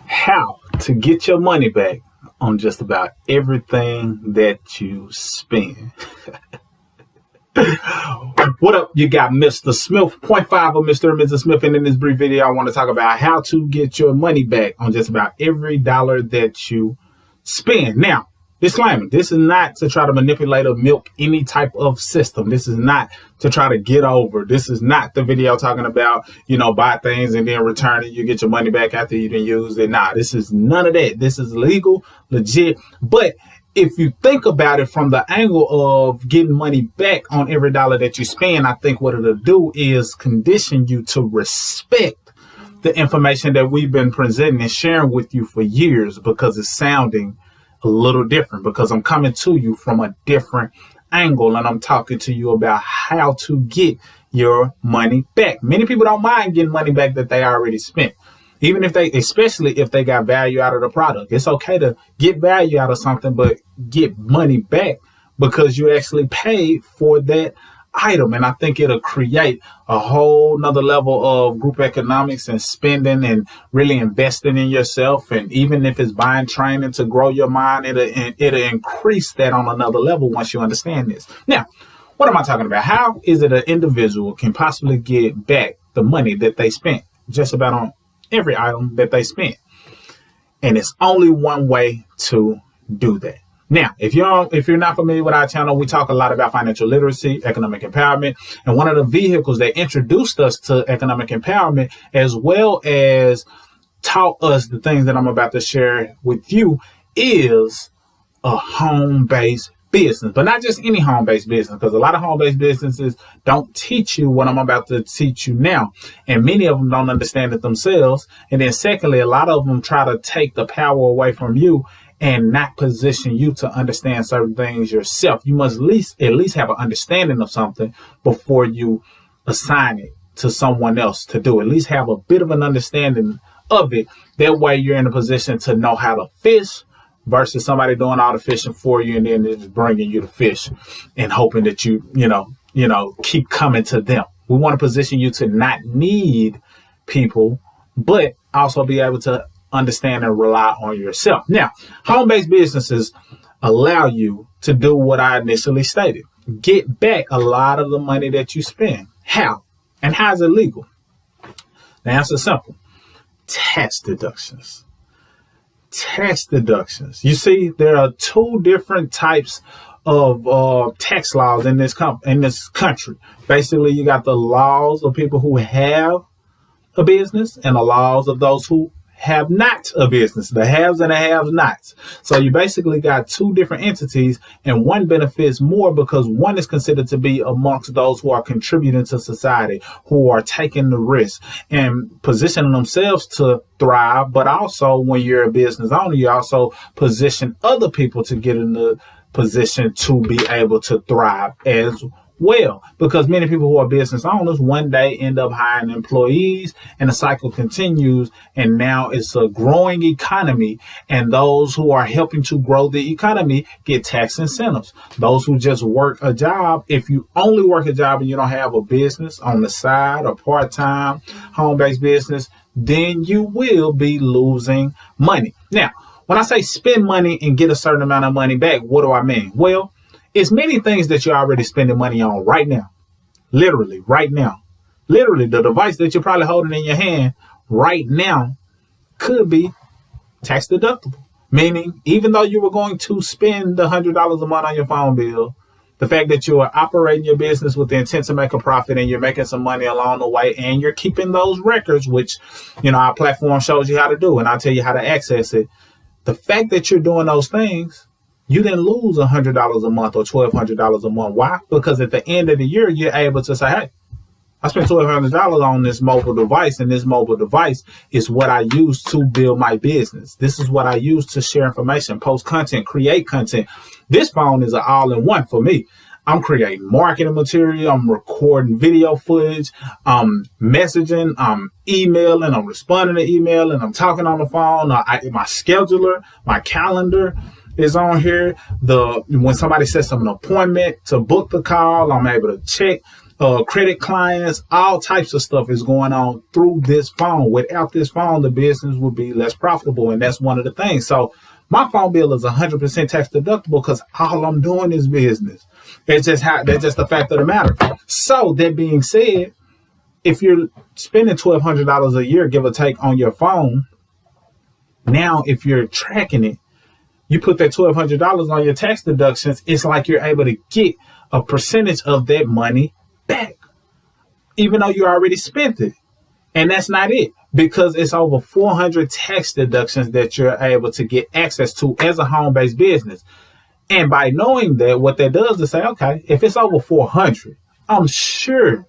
How to get your money back on just about everything that you spend. What up? You got Mr. Smith, 0.5 of Mr. and Mrs. Smith. And in this brief video, I want to talk about how to get your money back on just about every dollar that you spend. Now, disclaimer, this is not to try to manipulate or milk any type of system. This is not to try to get over. This is not the video talking about, buy things and then return it. You get your money back after you didn't use it. Nah, this is none of that. This is legal, legit. But if you think about it from the angle of getting money back on every dollar that you spend, I think what it'll do is condition you to respect the information that we've been presenting and sharing with you for years, because it's sounding a little different, because I'm coming to you from a different angle and I'm talking to you about how to get your money back. Many people don't mind getting money back that they already spent. Even if especially if they got value out of the product. It's okay to get value out of something, but get money back because you actually paid for that item. And I think it'll create a whole nother level of group economics and spending and really investing in yourself. And even if it's buying training to grow your mind, it'll increase that on another level once you understand this. Now, what am I talking about? How is it an individual can possibly get back the money that they spent just about on every item that they spent? And it's only one way to do that. Now, if you're not familiar with our channel, we talk a lot about financial literacy, economic empowerment, and one of the vehicles that introduced us to economic empowerment, as well as taught us the things that I'm about to share with you, is a home-based business. But not just any home-based business, because a lot of home-based businesses don't teach you what I'm about to teach you now. And many of them don't understand it themselves. And then secondly, a lot of them try to take the power away from you and not position you to understand certain things yourself. You must at least have an understanding of something before you assign it to someone else to do. At least have a bit of an understanding of it. That way you're in a position to know how to fish versus somebody doing all the fishing for you and then just bringing you the fish and hoping that you keep coming to them. We want to position you to not need people, but also be able to understand and rely on yourself. Now, home-based businesses allow you to do what I initially stated. Get back a lot of the money that you spend. How? And how is it legal? The answer is simple. Tax deductions. Tax deductions. You see, there are two different types of tax laws in this country. Basically, you got the laws of people who have a business and the laws of those who have not a business, the haves and the have-nots. So you basically got two different entities, and one benefits more because one is considered to be amongst those who are contributing to society, who are taking the risk and positioning themselves to thrive. But also, when you're a business owner, you also position other people to get in the position to be able to thrive as well, because many people who are business owners one day end up hiring employees and the cycle continues, and now it's a growing economy, and those who are helping to grow the economy get tax incentives. Those who just work a job, if you only work a job and you don't have a business on the side or part-time home-based business, then you will be losing money. Now, when I say spend money and get a certain amount of money back, what do I mean? Well, it's many things that you're already spending money on right now. Literally, right now. Literally, the device that you're probably holding in your hand right now could be tax deductible. Meaning, even though you were going to spend $100 a month on your phone bill, the fact that you are operating your business with the intent to make a profit and you're making some money along the way and you're keeping those records, which, our platform shows you how to do and I'll tell you how to access it. The fact that you're doing those things, you didn't lose $100 a month or $1,200 a month. Why? Because at the end of the year, you're able to say, hey, I spent $1,200 on this mobile device, and this mobile device is what I use to build my business. This is what I use to share information, post content, create content. This phone is an all-in-one for me. I'm creating marketing material. I'm recording video footage. I'm messaging. I'm emailing. I'm responding to email, and I'm talking on the phone. My scheduler, my calendar, is on here. When somebody sets up an appointment to book the call, I'm able to check credit clients. All types of stuff is going on through this phone. Without this phone, the business would be less profitable, and that's one of the things. So my phone bill is 100% tax deductible because all I'm doing is business. That's just the fact of the matter. So that being said, if you're spending $1,200 a year, give or take, on your phone, now if you're tracking it, you put that $1,200 on your tax deductions, it's like you're able to get a percentage of that money back, even though you already spent it. And that's not it, because it's over 400 tax deductions that you're able to get access to as a home-based business. And by knowing that, what that does is say, okay, if it's over 400, I'm sure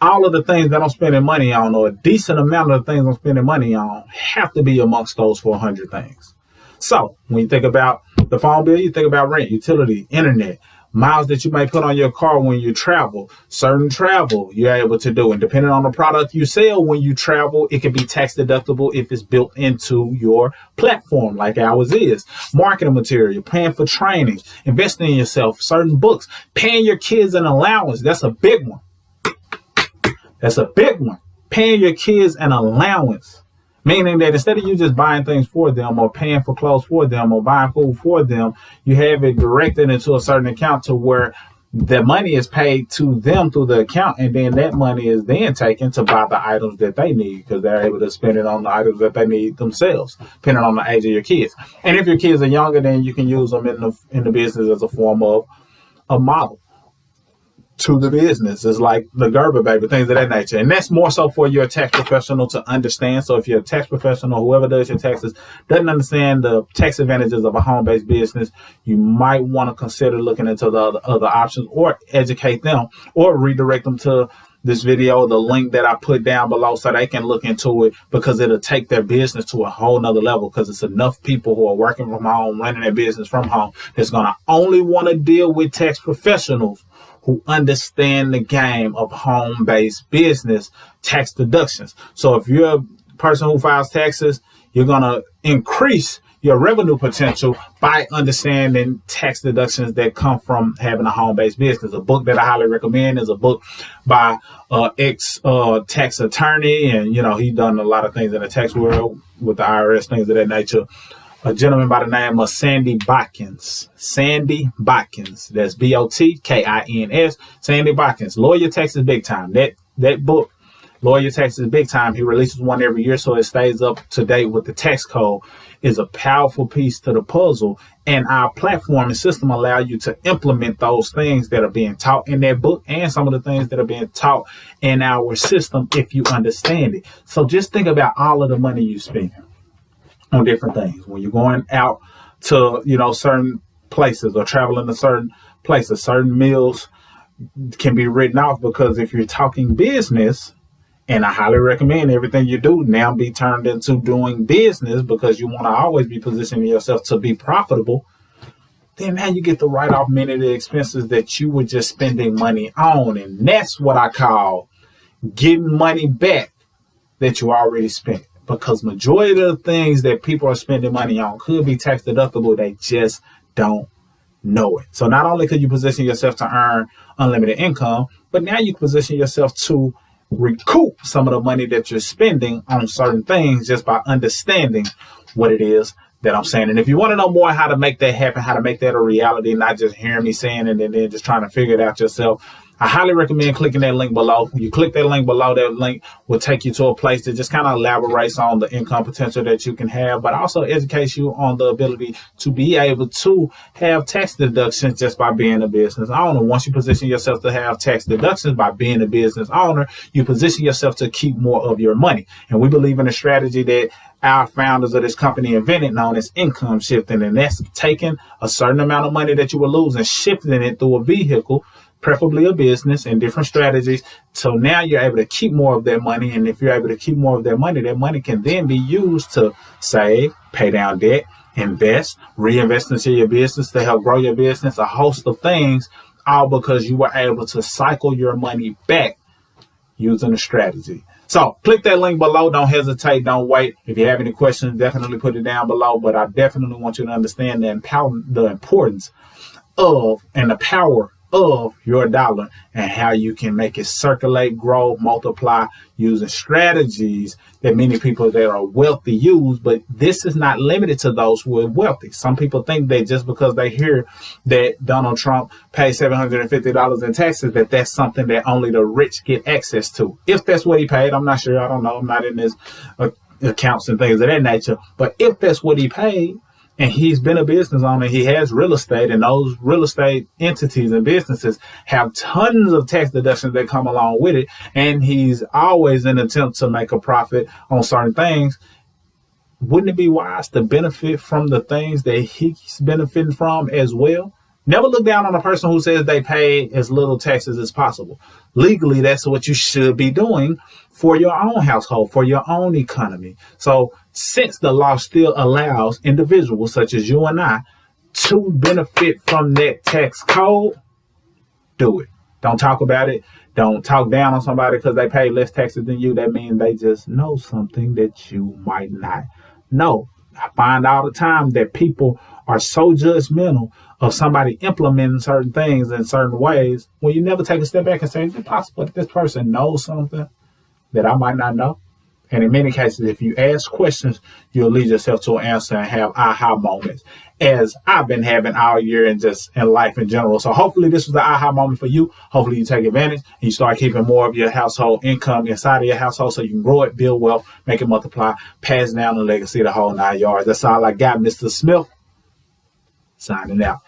all of the things that I'm spending money on, or a decent amount of the things I'm spending money on, have to be amongst those 400 things. So when you think about the phone bill, you think about rent, utility, internet, miles that you may put on your car when you travel, certain travel you're able to do. And depending on the product you sell when you travel, it can be tax deductible if it's built into your platform, like ours is. Marketing material, paying for training, investing in yourself, certain books, paying your kids an allowance. That's a big one. That's a big one. Paying your kids an allowance. Meaning that instead of you just buying things for them or paying for clothes for them or buying food for them, you have it directed into a certain account to where the money is paid to them through the account. And then that money is then taken to buy the items that they need, because they're able to spend it on the items that they need themselves, depending on the age of your kids. And if your kids are younger, then you can use them in the business as a form of a model to the business. Is like the Gerber baby, things of that nature. And that's more so for your tax professional to understand. So if you're a tax professional, whoever does your taxes doesn't understand the tax advantages of a home-based business, you might want to consider looking into the other options, or educate them, or redirect them to this video, the link that I put down below, so they can look into it, because it'll take their business to a whole nother level, because it's enough people who are working from home, running their business from home, that's going to only want to deal with tax professionals who understand the game of home-based business tax deductions. So if you're a person who files taxes, you're going to increase your revenue potential by understanding tax deductions that come from having a home-based business. A book that I highly recommend is a book by ex-tax attorney, and he done a lot of things in the tax world with the IRS, things of that nature. A gentleman by the name of Sandy Botkins. Sandy Botkins. That's Botkins. Sandy Botkins. Lower Your Taxes Big Time. That book, Lower Your Taxes Big Time, he releases one every year, so it stays up to date with the tax code, is a powerful piece to the puzzle. And our platform and system allow you to implement those things that are being taught in that book, and some of the things that are being taught in our system if you understand it. So just think about all of the money you spend on different things. When you're going out to, certain places, or traveling to certain places, certain meals can be written off, because if you're talking business, and I highly recommend everything you do now be turned into doing business, because you want to always be positioning yourself to be profitable, then now you get to write off many of the expenses that you were just spending money on. And that's what I call getting money back that you already spent. Because majority of the things that people are spending money on could be tax deductible. They just don't know it. So not only could you position yourself to earn unlimited income, but now you position yourself to recoup some of the money that you're spending on certain things just by understanding what it is that I'm saying. And if you want to know more how to make that happen, how to make that a reality, not just hearing me saying it and then just trying to figure it out yourself, I highly recommend clicking that link below. You click that link below, that link will take you to a place that just kind of elaborates on the income potential that you can have, but also educates you on the ability to be able to have tax deductions just by being a business owner. Once you position yourself to have tax deductions by being a business owner, you position yourself to keep more of your money. And we believe in a strategy that our founders of this company invented, known as income shifting. And that's taking a certain amount of money that you will lose and shifting it through a vehicle, preferably a business, and different strategies. So now you're able to keep more of that money. And if you're able to keep more of that money can then be used to save, pay down debt, invest, reinvest into your business to help grow your business, a host of things, all because you were able to cycle your money back using a strategy. So click that link below. Don't hesitate. Don't wait. If you have any questions, definitely put it down below. But I definitely want you to understand the importance of and the power of your dollar and how you can make it circulate, grow, multiply using strategies that many people that are wealthy use. But this is not limited to those who are wealthy. Some people think that just because they hear that Donald Trump paid $750 in taxes, that that's something that only the rich get access to. If that's what he paid, I'm not sure. I don't know. I'm not in his accounts and things of that nature. But if that's what he paid, and he's been a business owner, he has real estate, and those real estate entities and businesses have tons of tax deductions that come along with it. And he's always in an attempt to make a profit on certain things. Wouldn't it be wise to benefit from the things that he's benefiting from as well? Never look down on a person who says they pay as little taxes as possible. Legally, that's what you should be doing for your own household, for your own economy. So since the law still allows individuals such as you and I to benefit from that tax code, do it. Don't talk about it. Don't talk down on somebody because they pay less taxes than you. That means they just know something that you might not know. I find all the time that people are so judgmental of somebody implementing certain things in certain ways when you never take a step back and say, is it possible that this person knows something that I might not know? And in many cases, if you ask questions, you'll lead yourself to an answer and have aha moments, as I've been having all year and just in life in general. So hopefully this was the aha moment for you. Hopefully you take advantage and you start keeping more of your household income inside of your household so you can grow it, build wealth, make it multiply, pass down the legacy, the whole 9 yards. That's all I got, Mr. Smith. Signing out.